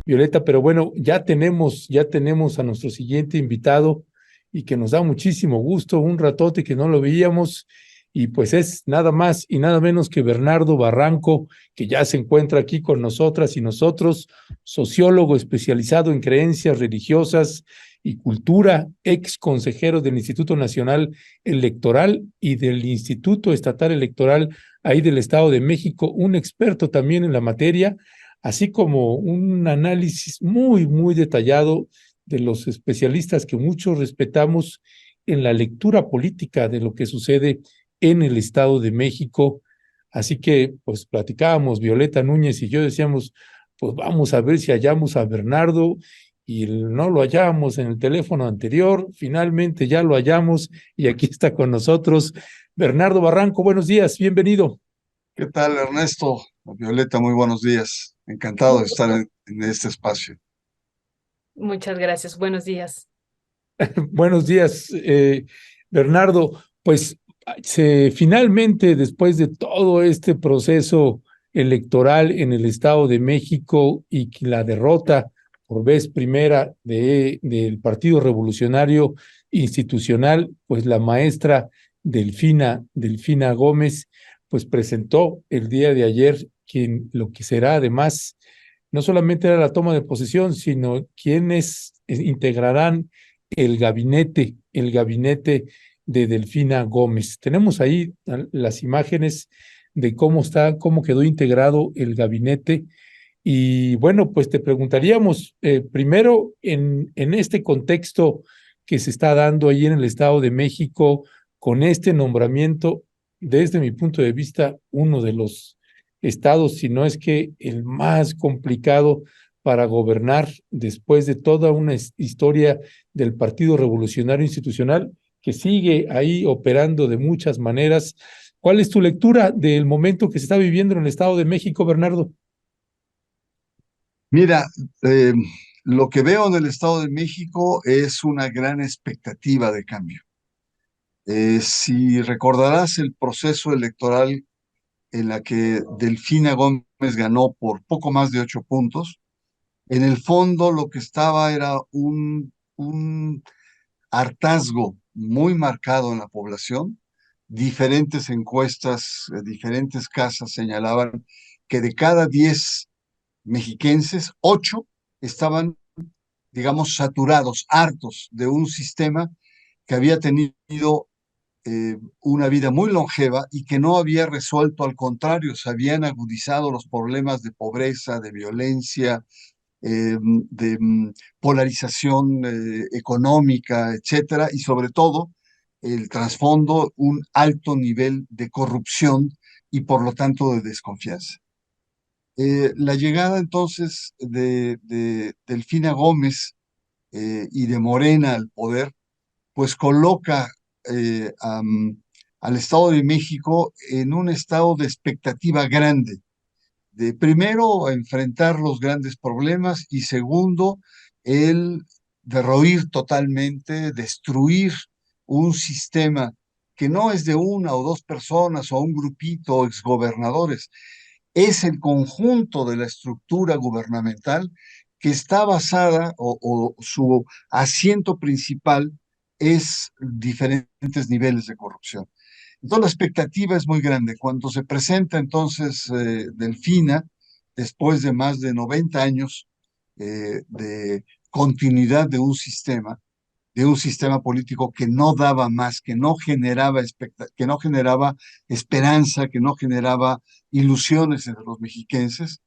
Violeta, pero bueno, ya tenemos a nuestro siguiente invitado y que nos da muchísimo gusto, un ratote que no lo veíamos, y pues es nada más y nada menos que Bernardo Barranco, que ya se encuentra aquí con nosotras y nosotros, sociólogo especializado en creencias religiosas y cultura, ex consejero del Instituto Nacional Electoral y del Instituto Estatal Electoral ahí del Estado de México, un experto también en la materia, así como un análisis muy, muy detallado de los especialistas que muchos respetamos en la lectura política de lo que sucede en el Estado de México. Así que, pues platicábamos, Violeta Núñez y yo decíamos, pues vamos a ver si hallamos a Bernardo, y no lo hallamos en el teléfono anterior, finalmente ya lo hallamos y aquí está con nosotros. Bernardo Barranco, buenos días, bienvenido. ¿Qué tal, Ernesto? Violeta, muy buenos días. Encantado de estar en este espacio. Muchas gracias. Buenos días. Buenos días, Bernardo. Pues finalmente, después de todo este proceso electoral en el Estado de México y que la derrota por vez primera del Partido Revolucionario Institucional, pues la maestra Delfina Gómez, pues presentó el día de ayer lo que será además, no solamente era la toma de posesión, sino quienes integrarán el gabinete de Delfina Gómez. Tenemos ahí las imágenes de cómo quedó integrado el gabinete. Y bueno, pues te preguntaríamos, primero, en este contexto que se está dando ahí en el Estado de México, con este nombramiento, desde mi punto de vista, uno de los estados, si no es que el más complicado para gobernar después de toda una historia del Partido Revolucionario Institucional que sigue ahí operando de muchas maneras. ¿Cuál es tu lectura del momento que se está viviendo en el Estado de México, Bernardo? Mira, eh, lo que veo en el Estado de México es una gran expectativa de cambio. Si recordarás el proceso electoral en la que Delfina Gómez ganó por poco más de 8 puntos, en el fondo lo que estaba era un hartazgo muy marcado en la población. Diferentes encuestas, diferentes casas señalaban que de cada 10 mexiquenses, 8 estaban, digamos, saturados, hartos de un sistema que había tenido una vida muy longeva y que no había resuelto, al contrario, se habían agudizado los problemas de pobreza, de violencia, de polarización económica, etcétera, y sobre todo el trasfondo, un alto nivel de corrupción y por lo tanto de desconfianza. La llegada entonces de Delfina Gómez y de Morena al poder, pues coloca al Estado de México en un estado de expectativa grande, de primero enfrentar los grandes problemas y segundo, el derroir totalmente, destruir un sistema que no es de una o dos personas o un grupito o exgobernadores, es el conjunto de la estructura gubernamental que está basada o su asiento principal es diferentes niveles de corrupción. Entonces la expectativa es muy grande. Cuando se presenta entonces Delfina, después de más de 90 años de continuidad de un sistema político que no daba más, que no generaba esperanza, que no generaba ilusiones entre los mexiquenses,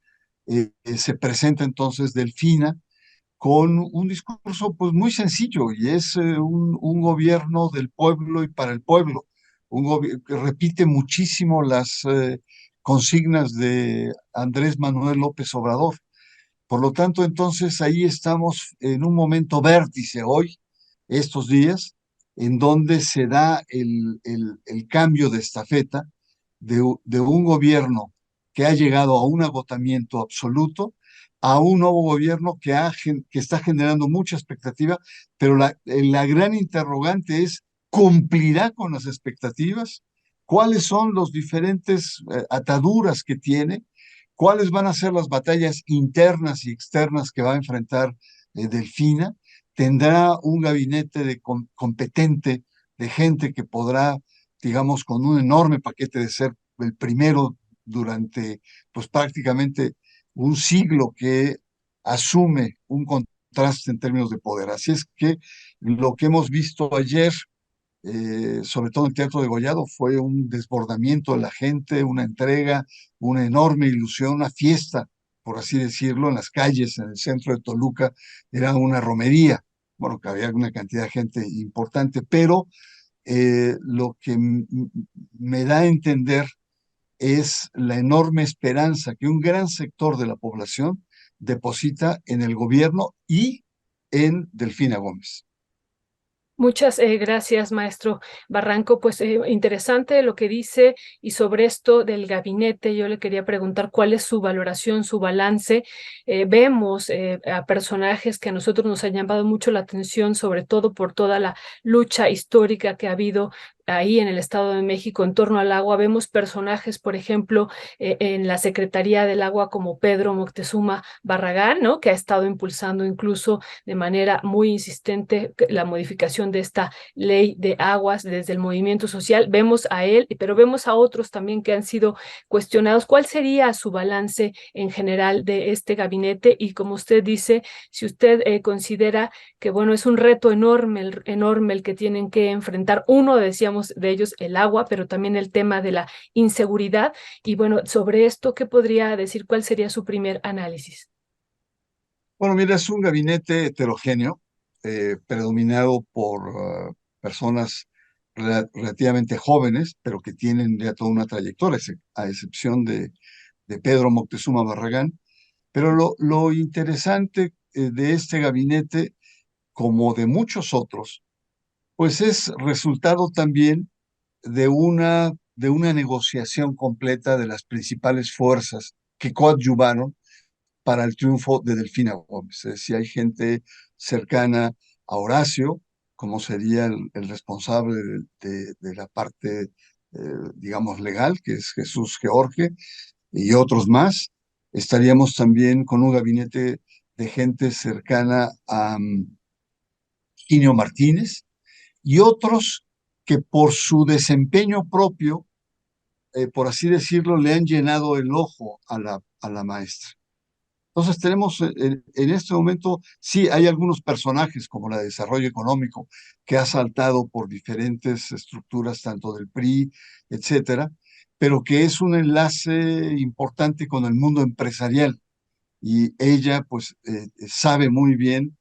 se presenta entonces Delfina con un discurso pues muy sencillo y es un gobierno del pueblo y para el pueblo, que repite muchísimo las consignas de Andrés Manuel López Obrador. Por lo tanto, entonces ahí estamos en un momento vértice hoy, estos días, en donde se da el cambio de estafeta de un gobierno que ha llegado a un agotamiento absoluto a un nuevo gobierno que está generando mucha expectativa, pero la gran interrogante es, ¿cumplirá con las expectativas? ¿Cuáles son los diferentes ataduras que tiene? ¿Cuáles van a ser las batallas internas y externas que va a enfrentar Delfina? Tendrá un gabinete competente de gente que podrá, digamos, con un enorme paquete de ser el primero durante, pues prácticamente un siglo que asume un contraste en términos de poder. Así es que lo que hemos visto ayer, sobre todo en el Teatro de Degollado, fue un desbordamiento de la gente, una entrega, una enorme ilusión, una fiesta, por así decirlo, en las calles, en el centro de Toluca. Era una romería. Bueno, que había una cantidad de gente importante, pero lo que me da a entender es la enorme esperanza que un gran sector de la población deposita en el gobierno y en Delfina Gómez. Muchas gracias, maestro Barranco. Pues interesante lo que dice y sobre esto del gabinete, yo le quería preguntar cuál es su valoración, su balance. Vemos a personajes que a nosotros nos han llamado mucho la atención, sobre todo por toda la lucha histórica que ha habido ahí en el Estado de México en torno al agua. Vemos personajes, por ejemplo, en la Secretaría del Agua como Pedro Moctezuma Barragán, ¿no? Que ha estado impulsando incluso de manera muy insistente la modificación de esta ley de aguas desde el movimiento social. Vemos a él, pero vemos a otros también que han sido cuestionados. ¿Cuál sería su balance en general de este gabinete? Y como usted dice, si usted considera que, bueno, es un reto enorme el que tienen que enfrentar. Uno, decíamos de ellos, el agua, pero también el tema de la inseguridad. Y bueno, sobre esto, ¿qué podría decir? ¿Cuál sería su primer análisis? Bueno, mira, es un gabinete heterogéneo, predominado por personas relativamente jóvenes, pero que tienen ya toda una trayectoria, a excepción de Pedro Moctezuma Barragán. Pero lo interesante de este gabinete, como de muchos otros, pues es resultado también de una negociación completa de las principales fuerzas que coadyuvaron para el triunfo de Delfina Gómez. Si hay gente cercana a Horacio, como sería el responsable de la parte, digamos, legal, que es Jesús George, y otros más. Estaríamos también con un gabinete de gente cercana a Ginio Martínez y otros que por su desempeño propio, por así decirlo, le han llenado el ojo a la maestra. Entonces tenemos en este momento, sí, hay algunos personajes como la de Desarrollo Económico que ha saltado por diferentes estructuras, tanto del PRI, etcétera, pero que es un enlace importante con el mundo empresarial. Y ella, pues, sabe muy bien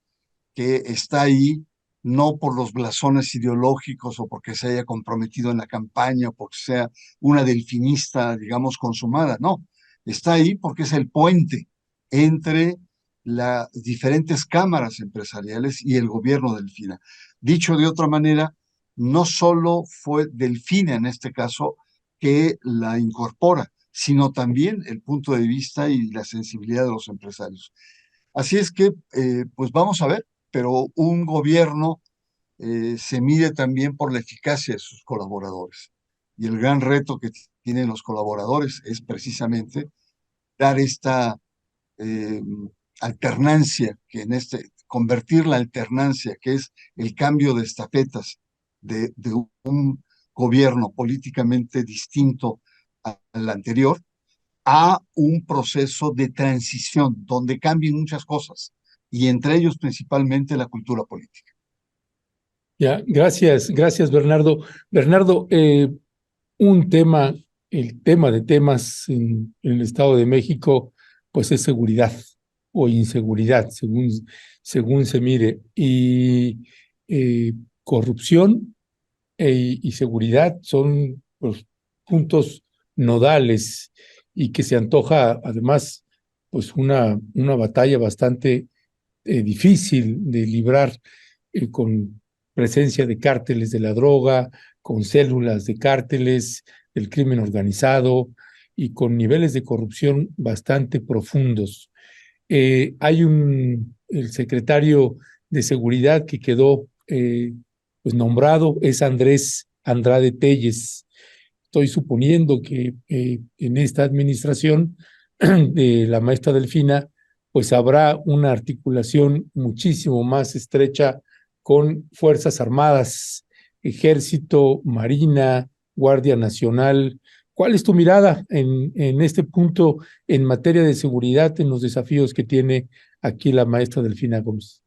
que está ahí no por los blasones ideológicos o porque se haya comprometido en la campaña o porque sea una delfinista, digamos, consumada, no, está ahí porque es el puente entre las diferentes cámaras empresariales y el gobierno Delfina. Dicho de otra manera, no solo fue Delfina en este caso que la incorpora, sino también el punto de vista y la sensibilidad de los empresarios. Así es que, pues vamos a ver, pero un gobierno se mide también por la eficacia de sus colaboradores. Y el gran reto que tienen los colaboradores es precisamente dar esta eh, alternancia, convertir la alternancia, que es el cambio de estafetas de un gobierno políticamente distinto al anterior, a un proceso de transición donde cambien muchas cosas y entre ellos principalmente la cultura política. Ya, gracias, Bernardo. Bernardo, un tema, el tema de temas en el Estado de México, pues es seguridad o inseguridad, según se mire. Y corrupción y seguridad son pues, puntos nodales y que se antoja además pues una batalla bastante difícil de librar con presencia de cárteles de la droga, con células de cárteles del crimen organizado y con niveles de corrupción bastante profundos. El secretario de Seguridad que quedó pues nombrado es Andrés Andrade Telles. Estoy suponiendo que en esta administración de la maestra Delfina, pues habrá una articulación muchísimo más estrecha con Fuerzas Armadas, Ejército, Marina, Guardia Nacional. ¿Cuál es tu mirada en este punto en materia de seguridad, en los desafíos que tiene aquí la maestra Delfina Gómez?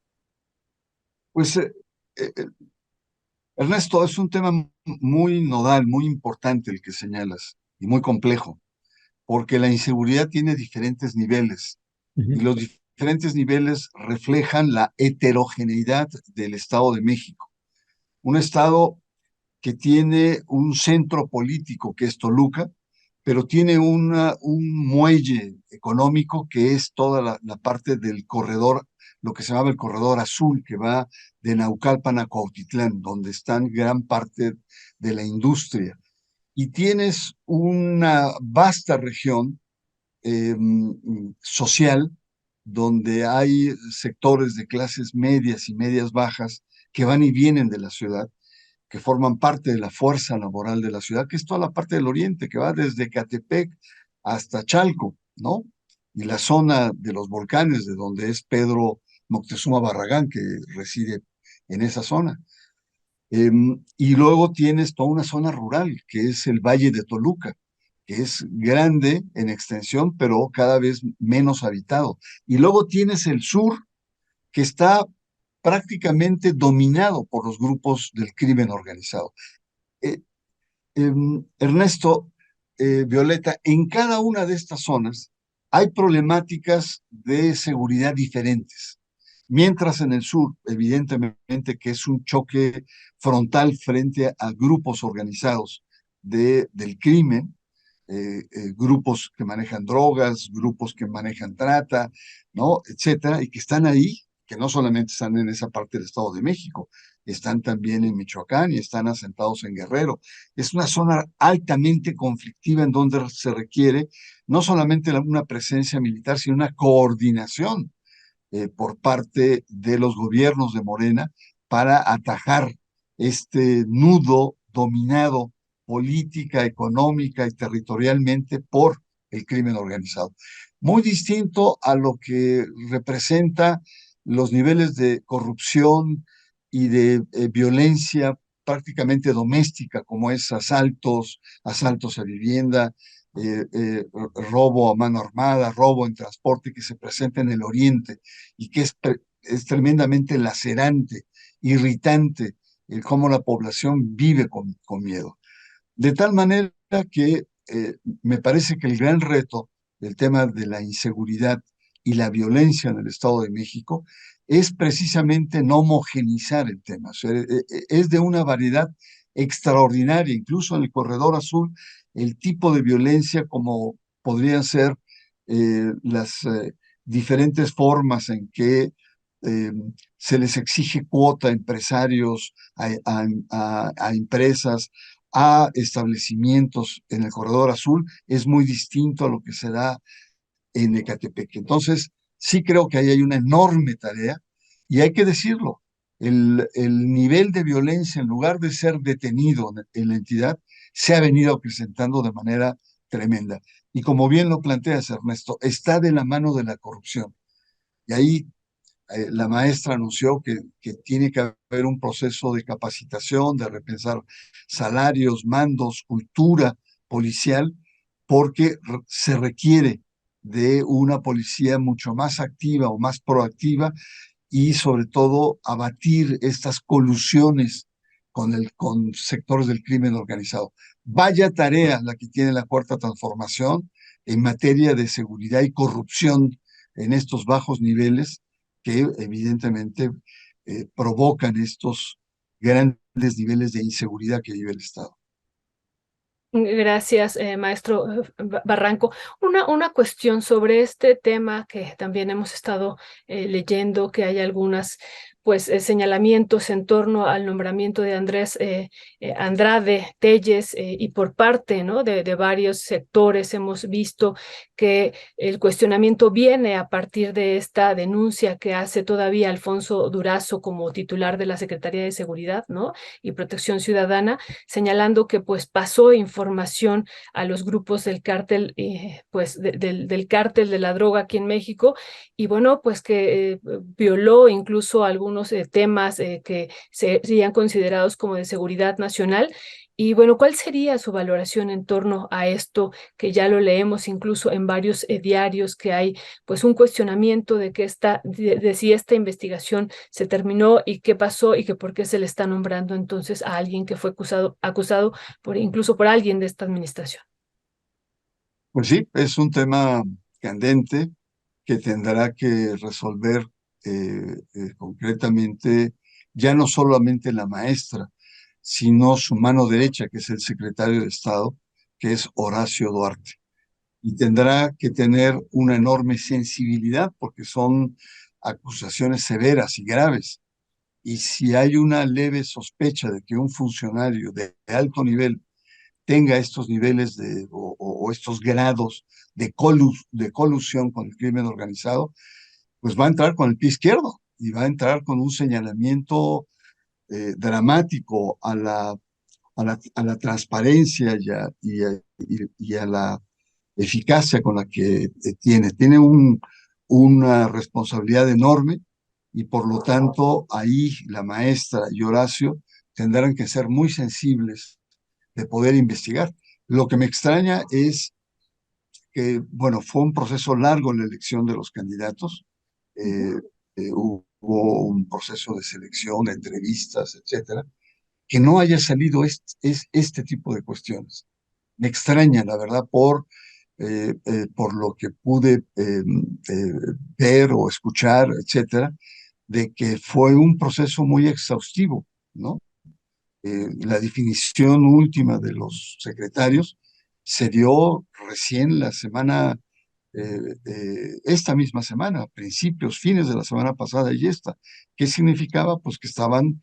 Pues, eh, Ernesto, es un tema muy nodal, muy importante el que señalas y muy complejo, porque la inseguridad tiene diferentes niveles y los diferentes niveles reflejan la heterogeneidad del Estado de México. Un Estado que tiene un centro político que es Toluca, pero tiene un muelle económico que es toda la parte del corredor, lo que se llama el corredor azul, que va de Naucalpan a Cuautitlán, donde están gran parte de la industria. Y tienes una vasta región social donde hay sectores de clases medias y medias bajas que van y vienen de la ciudad, que forman parte de la fuerza laboral de la ciudad, que es toda la parte del oriente, que va desde Catepec hasta Chalco, ¿no? Y la zona de los volcanes, de donde es Pedro Moctezuma Barragán, que reside en esa zona. Y luego tienes toda una zona rural, que es el Valle de Toluca, que es grande en extensión, pero cada vez menos habitado. Y luego tienes el sur, que está prácticamente dominado por los grupos del crimen organizado. Eh, Ernesto, Violeta, en cada una de estas zonas hay problemáticas de seguridad diferentes. Mientras en el sur, evidentemente que es un choque frontal frente a grupos organizados del crimen, grupos que manejan drogas, grupos que manejan trata, ¿no? Etcétera, y que están ahí, que no solamente están en esa parte del Estado de México, están también en Michoacán y están asentados en Guerrero. Es una zona altamente conflictiva en donde se requiere no solamente una presencia militar, sino una coordinación por parte de los gobiernos de Morena para atajar este nudo dominado política, económica y territorialmente por el crimen organizado. Muy distinto a lo que representa los niveles de corrupción y de violencia prácticamente doméstica, como es asaltos, asaltos a vivienda, robo a mano armada, robo en transporte que se presenta en el oriente y que es tremendamente lacerante, irritante, el cómo la población vive con miedo. De tal manera que me parece que el gran reto del tema de la inseguridad y la violencia en el Estado de México es precisamente no homogenizar el tema. O sea, es de una variedad extraordinaria, incluso en el Corredor Azul, el tipo de violencia como podrían ser las diferentes formas en que se les exige cuota a empresarios, a empresas, a establecimientos en el Corredor Azul, es muy distinto a lo que se da en Ecatepec. Entonces, sí creo que ahí hay una enorme tarea y hay que decirlo. El nivel de violencia, en lugar de ser detenido en la entidad, se ha venido acrecentando de manera tremenda. Y como bien lo planteas, Ernesto, está de la mano de la corrupción. Y ahí la maestra anunció que tiene que haber un proceso de capacitación, de repensar salarios, mandos, cultura policial, porque se requiere de una policía mucho más activa o más proactiva y sobre todo abatir estas colusiones con sectores del crimen organizado. Vaya tarea la que tiene la Cuarta Transformación en materia de seguridad y corrupción en estos bajos niveles que evidentemente provocan estos grandes niveles de inseguridad que vive el Estado. Gracias, maestro Barranco. Una cuestión sobre este tema que también hemos estado leyendo, que hay algunas pues señalamientos en torno al nombramiento de Andrés Andrade Telles y por parte, ¿no?, de varios sectores hemos visto que el cuestionamiento viene a partir de esta denuncia que hace todavía Alfonso Durazo como titular de la Secretaría de Seguridad, ¿no?, y Protección Ciudadana, señalando que pues pasó información a los grupos del cártel, pues del cártel de la droga aquí en México, y bueno, pues que violó incluso algunos temas que serían considerados como de seguridad nacional. Y bueno, ¿cuál sería su valoración en torno a esto, que ya lo leemos incluso en varios diarios, que hay pues un cuestionamiento de que de si esta investigación se terminó y qué pasó y que por qué se le está nombrando entonces a alguien que fue acusado incluso por alguien de esta administración? Pues sí, es un tema candente que tendrá que resolver concretamente ya no solamente la maestra, sino su mano derecha, que es el secretario de Estado, que es Horacio Duarte. Y tendrá que tener una enorme sensibilidad porque son acusaciones severas y graves. Y si hay una leve sospecha de que un funcionario de alto nivel tenga estos niveles o estos grados de colusión con el crimen organizado, pues va a entrar con el pie izquierdo y va a entrar con un señalamiento dramático a la transparencia y a la eficacia con la que tiene. Tiene una responsabilidad enorme y por lo tanto ahí la maestra y Horacio tendrán que ser muy sensibles de poder investigar. Lo que me extraña es que, bueno, fue un proceso largo en la elección de los candidatos. Eh, Hubo un proceso de selección, de entrevistas, etcétera, que no haya salido este tipo de cuestiones. Me extraña, la verdad, por lo que pude ver o escuchar, etcétera, de que fue un proceso muy exhaustivo, ¿no? La definición última de los secretarios se dio recién la semana, esta misma semana, principios, fines de la semana pasada y esta. ¿Qué significaba? Pues que estaban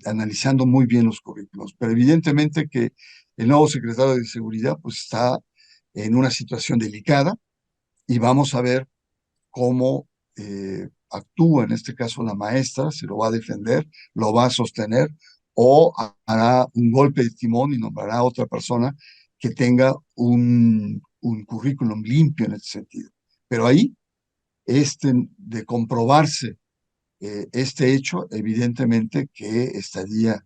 analizando muy bien los currículos, pero evidentemente que el nuevo secretario de Seguridad pues está en una situación delicada y vamos a ver cómo actúa en este caso la maestra, si lo va a defender, lo va a sostener o hará un golpe de timón y nombrará a otra persona que tenga un currículum limpio en ese sentido. Pero ahí, de comprobarse este hecho, evidentemente que estaría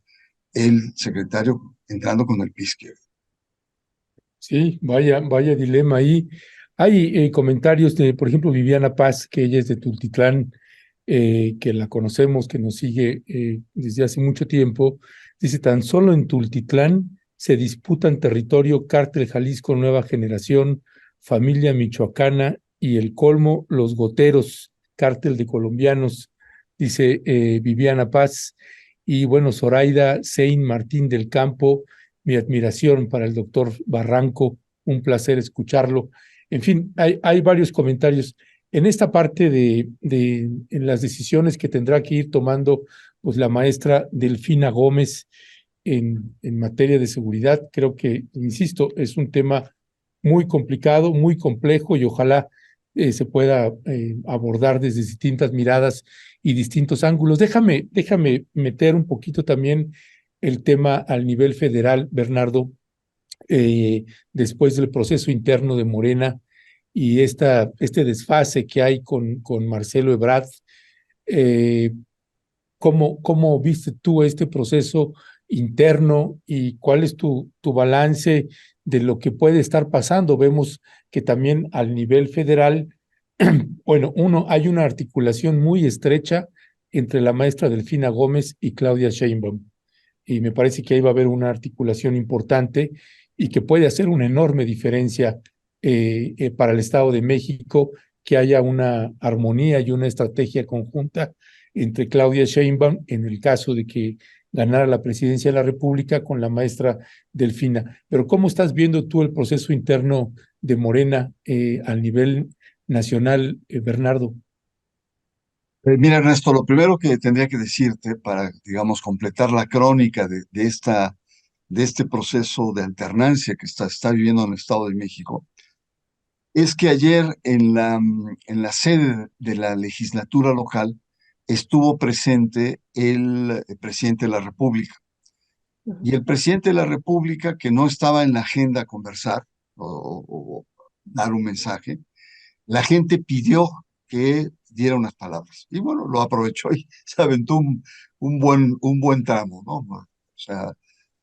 el secretario entrando con el pie izquierdo. Sí, vaya dilema ahí. Hay comentarios de, por ejemplo, Viviana Paz, que ella es de Tultitlán, que la conocemos, que nos sigue desde hace mucho tiempo. Dice, tan solo en Tultitlán se disputan territorio Cártel Jalisco Nueva Generación, Familia Michoacana y el colmo, Los Goteros, Cártel de Colombianos, dice Viviana Paz. Y bueno, Zoraida Sein Martín del Campo, mi admiración para el doctor Barranco, un placer escucharlo. En fin, hay varios comentarios. En esta parte en las decisiones que tendrá que ir tomando pues, la maestra Delfina Gómez en materia de seguridad, creo que, insisto, es un tema muy complicado, muy complejo y ojalá se pueda abordar desde distintas miradas y distintos ángulos. Déjame meter un poquito también el tema al nivel federal, Bernardo, después del proceso interno de Morena y este desfase que hay con Marcelo Ebrard. ¿Cómo viste tú este proceso interno y cuál es tu balance de lo que puede estar pasando? Vemos que también al nivel federal, bueno, hay una articulación muy estrecha entre la maestra Delfina Gómez y Claudia Sheinbaum. Y me parece que ahí va a haber una articulación importante y que puede hacer una enorme diferencia para el Estado de México, que haya una armonía y una estrategia conjunta entre Claudia Sheinbaum, en el caso de que ganara la presidencia de la República, con la maestra Delfina. Pero ¿cómo estás viendo tú el proceso interno de Morena al nivel nacional, Bernardo? Mira, Ernesto, lo primero que tendría que decirte para, digamos, completar la crónica de este proceso de alternancia que está viviendo en el Estado de México, es que ayer en la sede de la legislatura local estuvo presente el presidente de la República. Ujú. Y el presidente de la República, que no estaba en la agenda conversar o dar un mensaje, la gente pidió que diera unas palabras. Y bueno, lo aprovechó y se aventó un buen tramo, ¿no? O sea,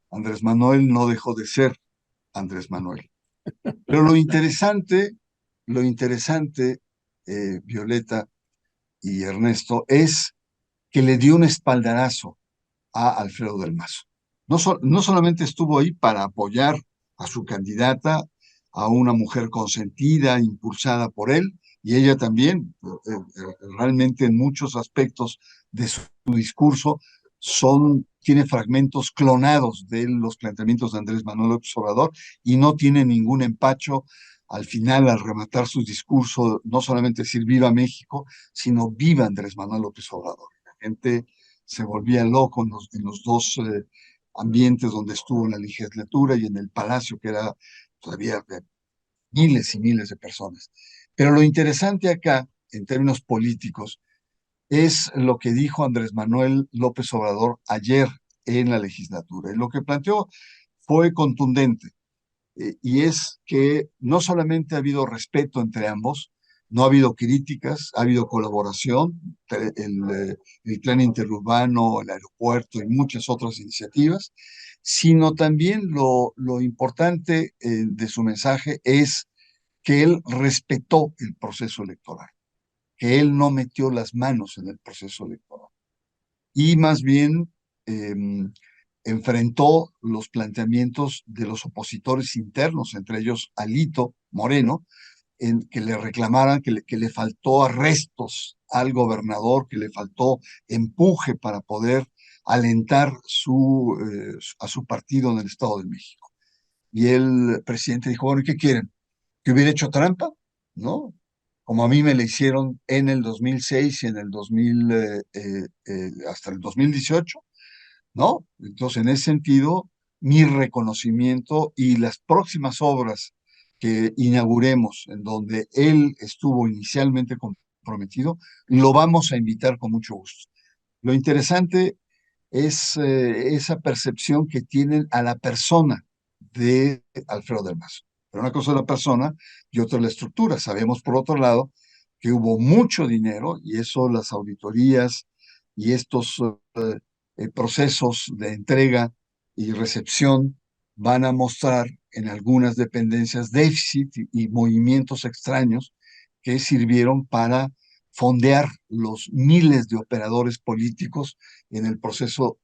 Andrés Manuel no dejó de ser Andrés Manuel. Pero lo interesante, Violeta y Ernesto, es que le dio un espaldarazo a Alfredo del Mazo. No solamente estuvo ahí para apoyar a su candidata, a una mujer consentida, impulsada por él, y ella también, realmente en muchos aspectos de su discurso, tiene fragmentos clonados de los planteamientos de Andrés Manuel López Obrador y no tiene ningún empacho al final, al rematar su discurso, no solamente decir viva México, sino viva Andrés Manuel López Obrador. La gente se volvía loco en los dos ambientes donde estuvo en la legislatura y en el palacio, que era todavía de miles y miles de personas. Pero lo interesante acá, en términos políticos, es lo que dijo Andrés Manuel López Obrador ayer en la legislatura. Y lo que planteó fue contundente, y es que no solamente ha habido respeto entre ambos, no ha habido críticas, ha habido colaboración, el plan interurbano, el aeropuerto y muchas otras iniciativas, sino también lo importante de su mensaje es que él respetó el proceso electoral, que él no metió las manos en el proceso electoral y más bien eh, enfrentó los planteamientos de los opositores internos, entre ellos Alito Moreno, que le reclamaran que le faltó arrestos al gobernador, que le faltó empuje para poder alentar a su partido en el Estado de México. Y el presidente dijo, bueno, ¿qué quieren? ¿Que hubiera hecho trampa? ¿No? Como a mí me la hicieron en el 2006 y en el 2000, hasta el 2018, ¿no? Entonces, en ese sentido, mi reconocimiento y las próximas obras que inauguremos, en donde él estuvo inicialmente comprometido, lo vamos a invitar con mucho gusto. Lo interesante es esa percepción que tienen a la persona de Alfredo del Mazo. Pero una cosa es la persona y otra es la estructura. Sabemos, por otro lado, que hubo mucho dinero y eso las auditorías y estos procesos de entrega y recepción van a mostrar en algunas dependencias déficit y movimientos extraños que sirvieron para fondear los miles de operadores políticos en el proceso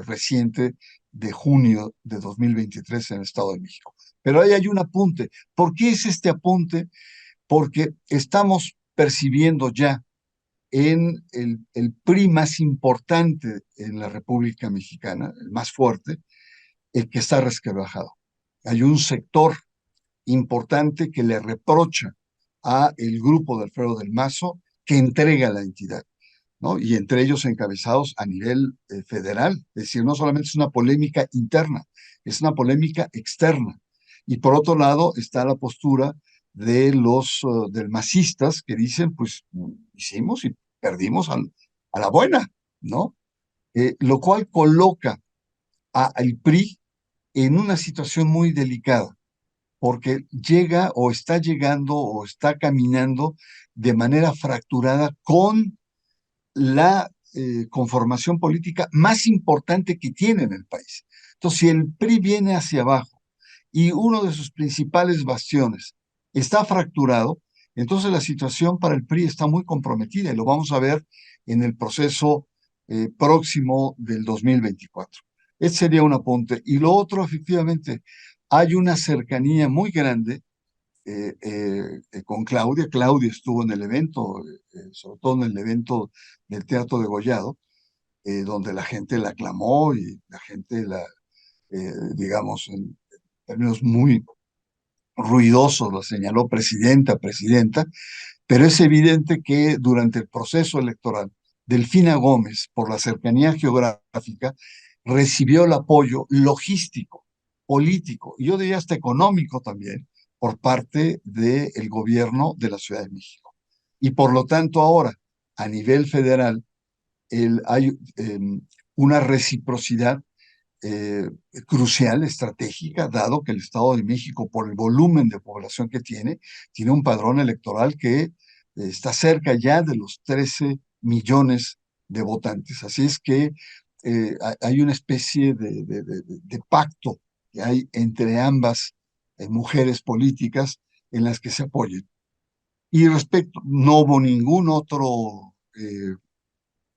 reciente de junio de 2023 en el Estado de México. Pero ahí hay un apunte. ¿Por qué es este apunte? Porque estamos percibiendo ya en el PRI más importante en la República Mexicana, el más fuerte, el que está resquebrajado. Hay un sector importante que le reprocha a el grupo de Alfredo del Mazo que entrega la entidad, ¿no? Y entre ellos encabezados a nivel federal. Es decir, no solamente es una polémica interna, es una polémica externa. Y por otro lado está la postura de los del masistas que dicen, pues hicimos y perdimos a la buena, ¿no? Lo cual coloca al PRI en una situación muy delicada, porque llega o está llegando o está caminando de manera fracturada con la conformación política más importante que tiene en el país. Entonces, si el PRI viene hacia abajo y uno de sus principales bastiones está fracturado, entonces la situación para el PRI está muy comprometida y lo vamos a ver en el proceso próximo del 2024. Ese sería un apunte. Y lo otro, efectivamente, hay una cercanía muy grande con Claudia. Claudia estuvo en el evento, sobre todo en el evento del Teatro de Gollado, donde la gente la aclamó y la gente digamos, en términos muy ruidosos, la señaló presidenta, presidenta, pero es evidente que durante el proceso electoral Delfina Gómez, por la cercanía geográfica, recibió el apoyo logístico, político, y yo diría hasta económico también, por parte del gobierno de la Ciudad de México. Y por lo tanto ahora, a nivel federal, hay una reciprocidad crucial, estratégica, dado que el Estado de México, por el volumen de población que tiene un padrón electoral que está cerca ya de los 13 millones de votantes. Así es que hay una especie de pacto que hay entre ambas mujeres políticas en las que se apoyen. Y respecto, no hubo ningún otro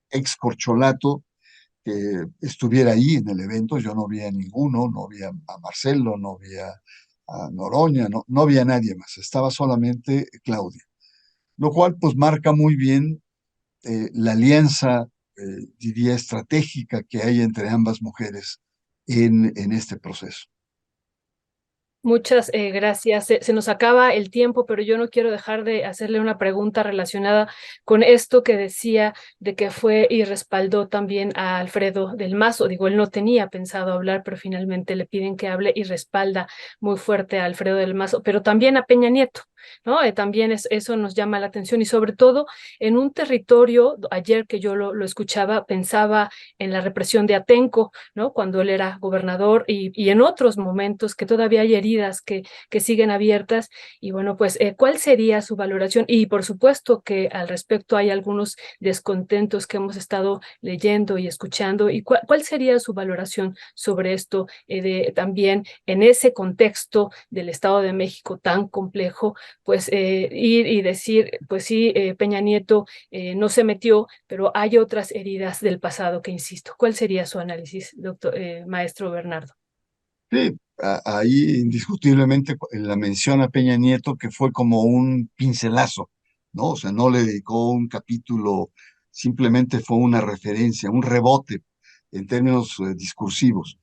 ex corcholato que estuviera ahí en el evento. Yo no vi a ninguno, no vi a Marcelo, no vi a Noroña, no vi a nadie más, estaba solamente Claudia, lo cual pues marca muy bien la alianza, diría, estratégica que hay entre ambas mujeres en este proceso. Muchas gracias. Se nos acaba el tiempo, pero yo no quiero dejar de hacerle una pregunta relacionada con esto que decía de que fue y respaldó también a Alfredo del Mazo. Digo, él no tenía pensado hablar, pero finalmente le piden que hable y respalda muy fuerte a Alfredo del Mazo, pero también a Peña Nieto, ¿no? También eso nos llama la atención y sobre todo en un territorio, ayer que yo lo escuchaba, pensaba en la represión de Atenco, ¿no? Cuando él era gobernador y en otros momentos que todavía hay heridas que siguen abiertas. Y bueno, pues, ¿cuál sería su valoración? Y por supuesto que al respecto hay algunos descontentos que hemos estado leyendo y escuchando. ¿Y cuál sería su valoración sobre esto, también en ese contexto del Estado de México tan complejo? Pues ir y decir, pues sí, Peña Nieto no se metió, pero hay otras heridas del pasado que insisto. ¿Cuál sería su análisis, doctor, maestro Bernardo? Sí, ahí indiscutiblemente la mención a Peña Nieto que fue como un pincelazo, ¿no? O sea, no le dedicó un capítulo, simplemente fue una referencia, un rebote en términos discursivos,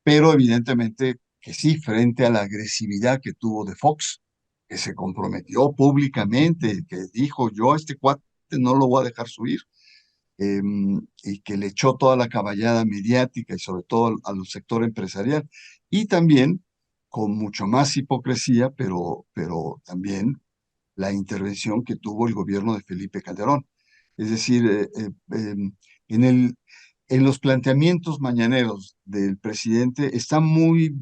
pero evidentemente que sí, frente a la agresividad que tuvo de Fox, que se comprometió públicamente, que dijo, yo a este cuate no lo voy a dejar subir, y que le echó toda la caballada mediática y sobre todo al sector empresarial, y también con mucho más hipocresía, pero también la intervención que tuvo el gobierno de Felipe Calderón. Es decir, en los planteamientos mañaneros del presidente están muy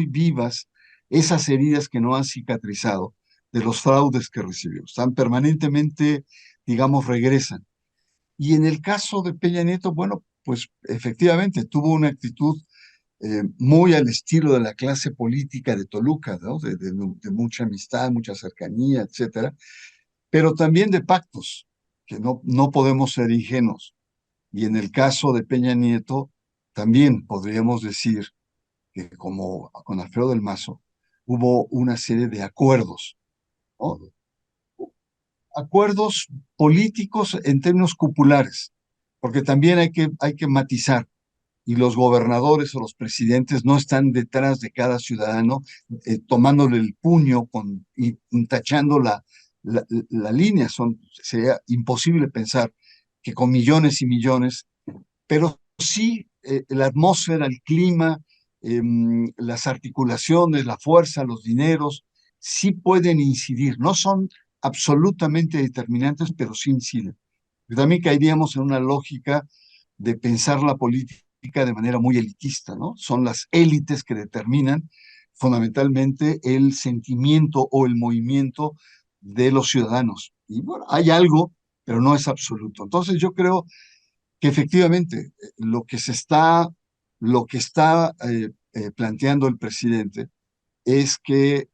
vivas esas heridas que no han cicatrizado de los fraudes que recibió. Están permanentemente, digamos, regresan. Y en el caso de Peña Nieto, bueno, pues efectivamente tuvo una actitud muy al estilo de la clase política de Toluca, ¿no? De mucha amistad, mucha cercanía, etcétera, pero también de pactos, que no podemos ser ingenuos. Y en el caso de Peña Nieto, también podríamos decir que como con Alfredo del Mazo, hubo una serie de acuerdos, ¿no? Acuerdos políticos en términos cupulares, porque también hay que matizar, y los gobernadores o los presidentes no están detrás de cada ciudadano tomándole el puño y tachando la línea. Sería imposible pensar que con millones y millones, pero sí la atmósfera, el clima, las articulaciones, la fuerza, los dineros, sí pueden incidir. No son absolutamente determinantes, pero sí inciden. Y también caeríamos en una lógica de pensar la política de manera muy elitista, ¿no? Son las élites que determinan fundamentalmente el sentimiento o el movimiento de los ciudadanos. Y bueno, hay algo, pero no es absoluto. Entonces yo creo que efectivamente lo que está planteando el presidente es que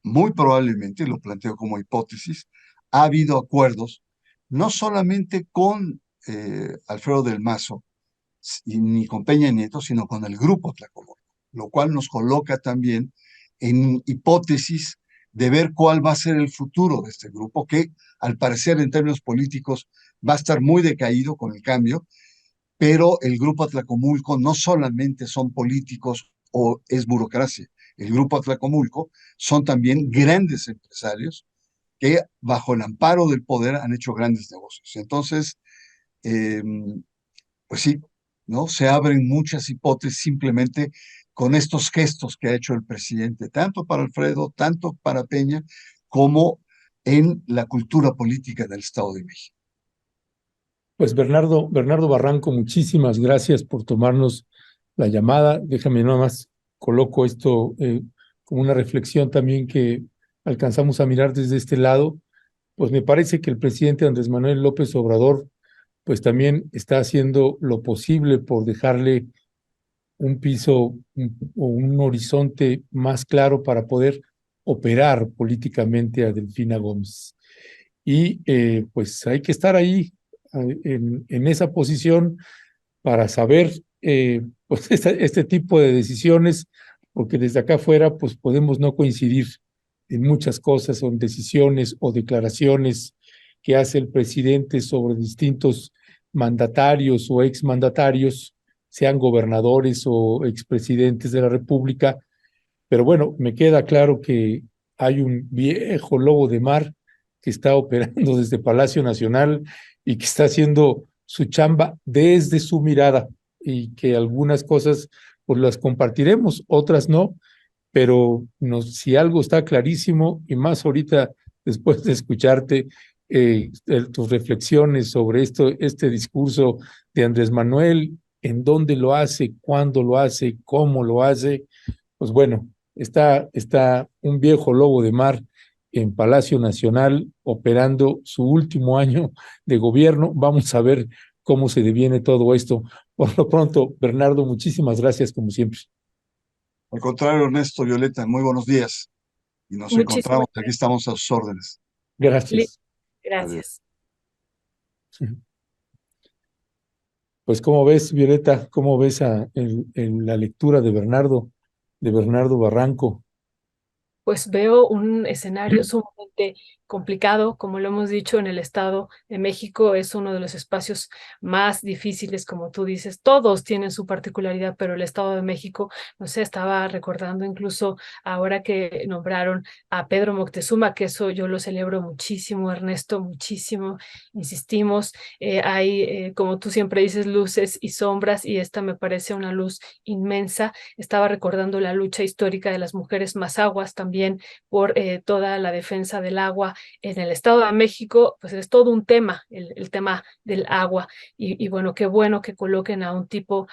muy probablemente, lo planteo como hipótesis, ha habido acuerdos no solamente con Alfredo del Mazo ni con Peña Nieto, sino con el grupo Tlacomulco, lo cual nos coloca también en hipótesis de ver cuál va a ser el futuro de este grupo, que al parecer en términos políticos va a estar muy decaído con el cambio, pero el grupo Atlacomulco no solamente son políticos o es burocracia, el grupo Atlacomulco son también grandes empresarios que bajo el amparo del poder han hecho grandes negocios. Entonces, eh, pues sí, ¿no? Se abren muchas hipótesis simplemente con estos gestos que ha hecho el presidente, tanto para Alfredo, tanto para Peña, como en la cultura política del Estado de México. Pues Bernardo Barranco, muchísimas gracias por tomarnos la llamada. Déjame nada más coloco esto como una reflexión también que alcanzamos a mirar desde este lado. Pues me parece que el presidente Andrés Manuel López Obrador pues también está haciendo lo posible por dejarle un piso o un horizonte más claro para poder operar políticamente a Delfina Gómez. Y pues hay que estar ahí en esa posición para saber pues este tipo de decisiones, porque desde acá afuera pues podemos no coincidir en muchas cosas, o en decisiones o declaraciones que hace el presidente sobre distintos mandatarios o exmandatarios, sean gobernadores o expresidentes de la República. Pero bueno, me queda claro que hay un viejo lobo de mar que está operando desde Palacio Nacional y que está haciendo su chamba desde su mirada, y que algunas cosas pues las compartiremos, otras no, pero si algo está clarísimo, y más ahorita después de escucharte tus reflexiones sobre este discurso de Andrés Manuel, en dónde lo hace, cuándo lo hace, cómo lo hace, pues bueno, está un viejo lobo de mar en Palacio Nacional operando su último año de gobierno. Vamos a ver cómo se deviene todo esto. Por lo pronto, Bernardo, muchísimas gracias como siempre. Al contrario, Ernesto, Violeta, muy buenos días. Y nos Muchísimas encontramos, aquí estamos a sus órdenes. Gracias. Adiós. gracias. Pues, ¿cómo ves, Violeta? ¿Cómo ves la lectura de Bernardo Barranco? Pues veo un escenario sumamente complicado, como lo hemos dicho, en el Estado de México es uno de los espacios más difíciles, como tú dices, todos tienen su particularidad, pero el Estado de México, no sé, estaba recordando incluso ahora que nombraron a Pedro Moctezuma, que eso yo lo celebro muchísimo, Ernesto, muchísimo, insistimos, hay, como tú siempre dices, luces y sombras, y esta me parece una luz inmensa. Estaba recordando la lucha histórica de las mujeres mazahuas también por toda la defensa del agua en el Estado de México, pues es todo un tema, el tema del agua. Y bueno, qué bueno que coloquen a un tipo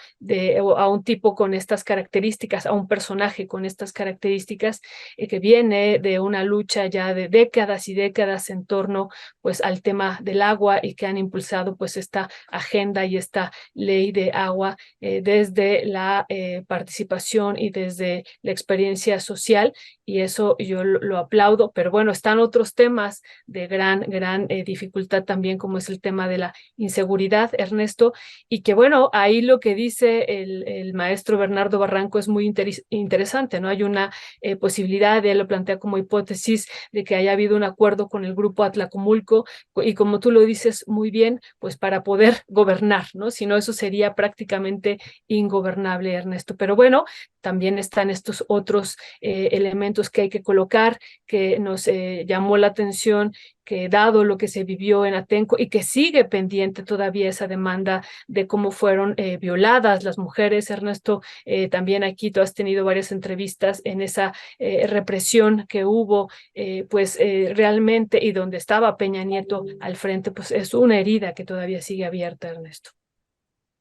con estas características, a un personaje con estas características, que viene de una lucha ya de décadas y décadas en torno pues al tema del agua, y que han impulsado pues esta agenda y esta ley de agua desde la participación y desde la experiencia social, y eso yo lo aplaudo. Pero bueno, están otros temas de gran dificultad también, como es el tema de la inseguridad, Ernesto, y que bueno, ahí lo que dice el maestro Bernardo Barranco es muy interesante, ¿no? Hay una posibilidad, él lo plantea como hipótesis, de que haya habido un acuerdo con el grupo Atlacomulco, y como tú lo dices muy bien, pues para poder gobernar, ¿no? Si no, eso sería prácticamente ingobernable, Ernesto. Pero bueno, también están estos otros elementos que hay que colocar, que nos llamó la atención, que dado lo que se vivió en Atenco y que sigue pendiente todavía esa demanda de cómo fueron violadas las mujeres, Ernesto, también aquí tú has tenido varias entrevistas en esa represión que hubo, realmente, y donde estaba Peña Nieto al frente, pues es una herida que todavía sigue abierta, Ernesto.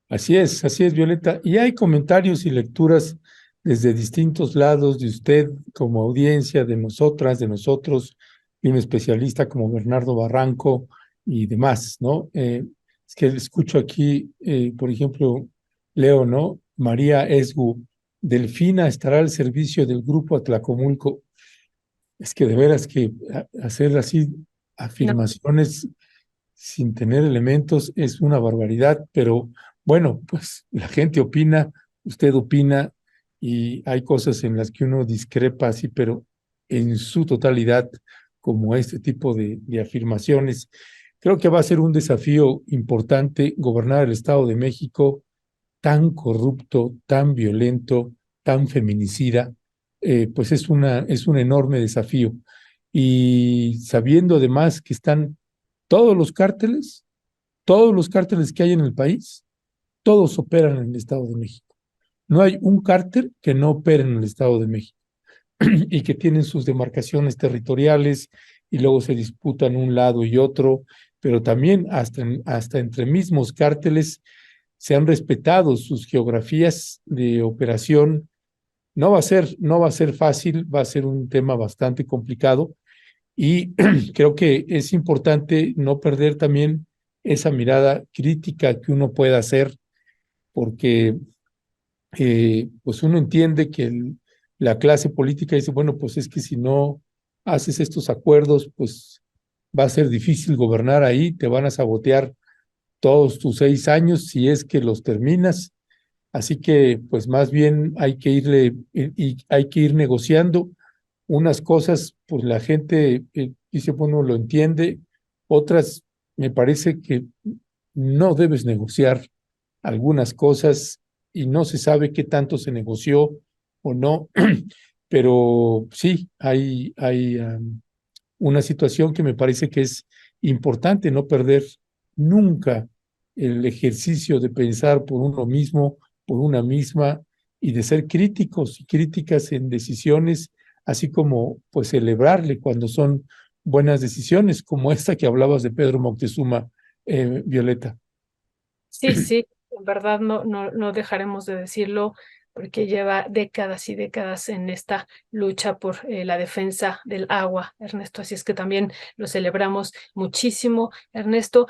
Así es, Violeta. Y hay comentarios y lecturas desde distintos lados de usted como audiencia, de nosotras, de nosotros, y un especialista como Bernardo Barranco y demás, ¿no? Es que escucho aquí, por ejemplo, leo, ¿no? María Esgu, Delfina estará al servicio del grupo Atlacomulco. Es que de veras que hacer así No, afirmaciones sin tener elementos es una barbaridad, pero bueno, pues la gente opina, usted opina, y hay cosas en las que uno discrepa así, pero en su totalidad, como este tipo de afirmaciones. Creo que va a ser un desafío importante gobernar el Estado de México tan corrupto, tan violento, tan feminicida. Pues es un enorme desafío. y sabiendo además que están todos los cárteles que hay en el país, todos operan en el Estado de México. No hay un cártel que no opere en el Estado de México y que tienen sus demarcaciones territoriales y luego se disputan un lado y otro, pero también hasta entre mismos cárteles se han respetado sus geografías de operación. No va a ser fácil, va a ser un tema bastante complicado y creo que es importante no perder también esa mirada crítica que uno pueda hacer, porque pues uno entiende que la clase política dice, bueno, pues es que si no haces estos acuerdos, pues va a ser difícil gobernar ahí, te van a sabotear todos tus 6 años si es que los terminas. Así que, pues más bien hay que hay que ir negociando unas cosas, pues la gente dice, bueno, lo entiende, otras me parece que no debes negociar algunas cosas y no se sabe qué tanto se negoció o no, pero sí, hay una situación que me parece que es importante no perder nunca el ejercicio de pensar por uno mismo, por una misma y de ser críticos y críticas en decisiones, así como pues celebrarle cuando son buenas decisiones, como esta que hablabas de Pedro Moctezuma, Violeta. Sí, sí, en verdad no dejaremos de decirlo porque lleva décadas y décadas en esta lucha por la defensa del agua, Ernesto. Así es que también lo celebramos muchísimo, Ernesto.